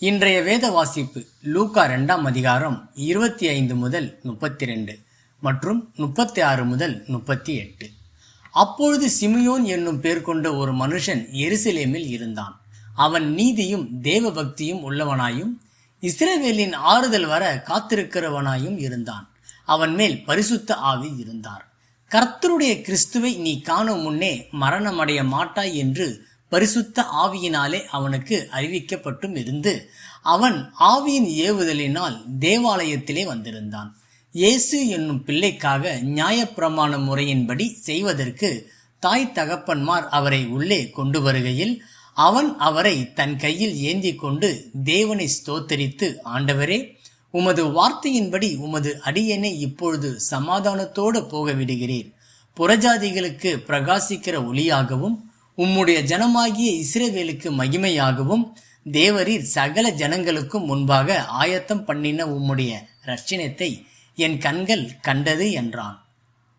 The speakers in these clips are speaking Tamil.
இன்றைய வேத வாசிப்பு லூக்கா 2ஆம் அதிகாரம் 25 முதல் 32 மற்றும் 36 முதல் 38. அப்பொழுது சிமியோன் என்னும் பேர் கொண்ட ஒரு மனுஷன் எருசலேமில் இருந்தான். அவன் நீதியும் தேவ பக்தியும் உள்ளவனாயும் இஸ்ரவேலின் ஆறுதல் வர காத்திருக்கிறவனாயும் இருந்தான். அவன் மேல் பரிசுத்த ஆவி இருந்தார். கர்த்தருடைய கிறிஸ்துவை நீ காணும் முன்னே மரணமடைய மாட்டாய் என்று பரிசுத்த ஆவியினாலே அவனுக்கு அறிவிக்கப்பட்டும் இருந்து அவன் ஆவியின் ஏவுதலினால் தேவாலயத்திலே வந்திருந்தான். இயேசு என்னும் பிள்ளைக்காக நியாயப்பிரமாண முறையின்படி செய்வதற்கு தாய் தகப்பன்மார் அவரை உள்ளே கொண்டு வருகையில் அவன் அவரை தன் கையில் ஏந்தி கொண்டு தேவனை ஸ்தோத்தரித்து, ஆண்டவரே, உமது வார்த்தையின்படி உமது அடியேனை இப்பொழுது சமாதானத்தோடு போக விடுகிறீர். புறஜாதிகளுக்கு பிரகாசிக்கிற ஒளியாகவும் உம்முடைய ஜனமாகிய இஸ்ரவேலுக்கு மகிமையாகவும் தேவரீர் சகல ஜனங்களுக்கும் முன்பாக ஆயத்தம் பண்ணின உம்முடைய இரட்சணத்தை என் கண்கள் கண்டது என்றான்.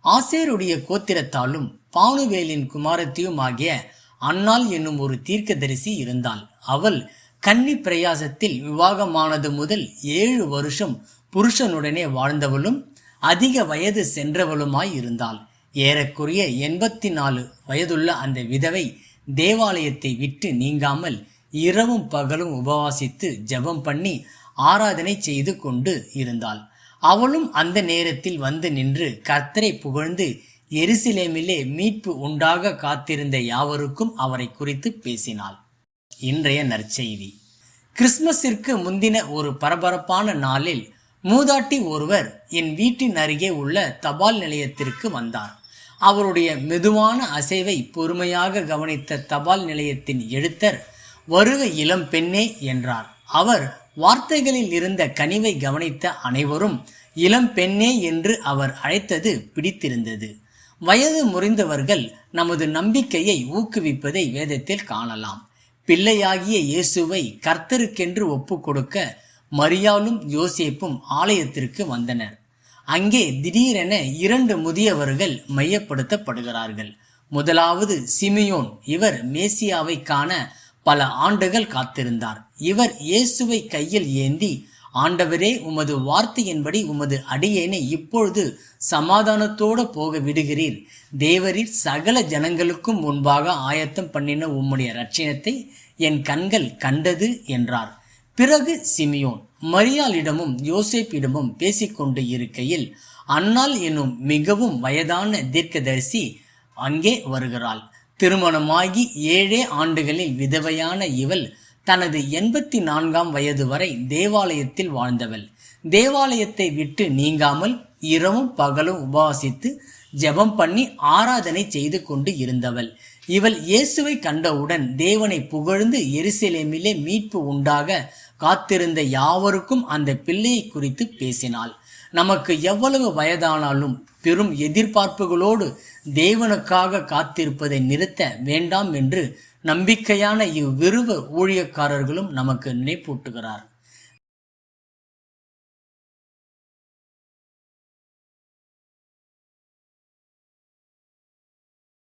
ஆசேருடைய கோத்திரத்தாலும் பானுவேலின் குமாரத்தியும் ஆகிய அன்னாள் என்னும் ஒரு தீர்க்கதரிசி இருந்தாள். அவள் கன்னி பிரயாசத்தில் விவாகமானது முதல் 7 வருஷம் புருஷனுடனே வாழ்ந்தவளும் அதிக வயது சென்றவளுமாய் இருந்தாள். ஏறக்குறைய 84 வயதுள்ள அந்த விதவை தேவாலயத்தை விட்டு நீங்காமல் இரவும் பகலும் உபவாசித்து ஜெபம் பண்ணி ஆராதனை செய்து கொண்டு இருந்தாள். அவளும் அந்த நேரத்தில் வந்து நின்று கர்த்தரை புகழ்ந்து எருசலேமிலே மீட்பு உண்டாக காத்திருந்த யாவருக்கும் அவரை குறித்து பேசினாள். இன்றைய நற்செய்தி. கிறிஸ்துமஸிற்கு முந்தின ஒரு பரபரப்பான நாளில் மூதாட்டி ஒருவர் என் வீட்டின் அருகே உள்ள தபால் நிலையத்திற்கு வந்தார். அவருடைய மெதுவான அசைவை பொறுமையாக கவனித்த தபால் நிலையத்தின் எழுத்தர், வருக இளம் பெண்ணே என்றார். அவர் வார்த்தைகளில் இருந்த கனிவை கவனித்த அனைவரும் இளம் பெண்ணே என்று அவர் அழைத்தது பிடித்திருந்தது. வயது முறிந்தவர்கள் நமது நம்பிக்கையை ஊக்குவிப்பதை வேதத்தில் காணலாம். பிள்ளையாகிய இயேசுவை கர்த்தருக்கென்று ஒப்பு கொடுக்க மரியாளும் யோசேப்பும் ஆலயத்திற்கு வந்தனர். அங்கே திடீரென 2 முதியவர்கள் மையப்படுத்தப்படுகிறார்கள். முதலாவது சிமியோன். இவர் மேசியாவை காண பல ஆண்டுகள் காத்திருந்தார். இவர் இயேசுவை கையில் ஏந்தி, ஆண்டவரே, உமது வார்த்தையின்படி உமது அடியேனை இப்பொழுது சமாதானத்தோடு போக விடுகிறீர். தேவரீர் சகல ஜனங்களுக்கும் முன்பாக ஆயத்தம் பண்ணின உம்முடைய இரட்சணத்தை என் கண்கள் கண்டது என்றார். பிறகு சிமியோன் மரியாளிடமும் யோசேப்பிடமும் பேசிக்கொண்டு இருக்கையில் அன்னாள் என்னும் மிகவும் வயதான தீர்க்கதரிசி அங்கே வருகிறாள். திருமணமாகி 7 ஆண்டுகளில் விதவையான இவள் தனது 84ஆம் வயது வரை தேவாலயத்தில் வாழ்ந்தவள். தேவாலயத்தை விட்டு நீங்காமல் இரவும் பகலும் உபவாசித்து ஜெபம் பண்ணி ஆராதனை செய்து கொண்டு இருந்தவள். இவள் இயேசுவை கண்டவுடன் தேவனை புகழ்ந்து எருசலேமிலே மீட்பு உண்டாக காத்திருந்த யாவருக்கும் அந்த பிள்ளையை குறித்து பேசினாள். நமக்கு எவ்வளவு வயதானாலும் பெரும் எதிர்பார்ப்புகளோடு தேவனுக்காக காத்திருப்பதை நிறுத்த வேண்டாம் என்று நம்பிக்கையான இவ்விருவ ஊழியக்காரர்களும் நமக்கு நினைப்பூட்டுகிறார்.